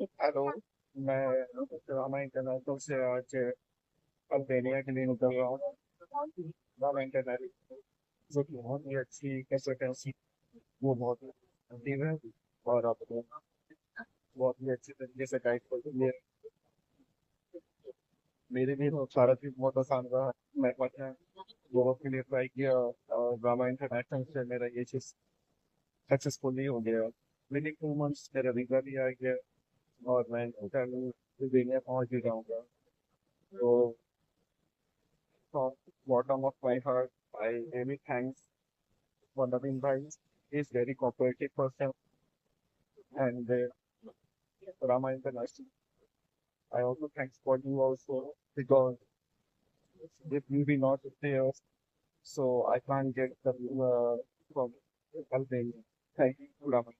Hello. मैं Rama international से आज अल्बानिया के लिए निकल रहा हूँ। रामा इंटरनेशनल जो कि बहुत ही अच्छी कंसल्टेंसी, वो बहुत ही एक्टिव है और आपको बहुत ही अच्छे तरीके से गाइड करती है। मेरे लिए तो सारा चीज बहुत आसान रहा। मैं पता बहुत के लिए ट्राई किया और रामा इंटरनेशनल से मेरा ये चीज सक्सेसफुली हो गया। विद इन 2 मंथ्स मेरा वीजा भी आ गया और मैं कल अल्बानिया पहुंच भी जाऊंगा। तो from bottom of my heart, I really thanks for Naveen Bhai. He's very cooperative person and Rama International. I also thanks for you also because if you be not there, so I can't get the from Albania. Thank you, Rama.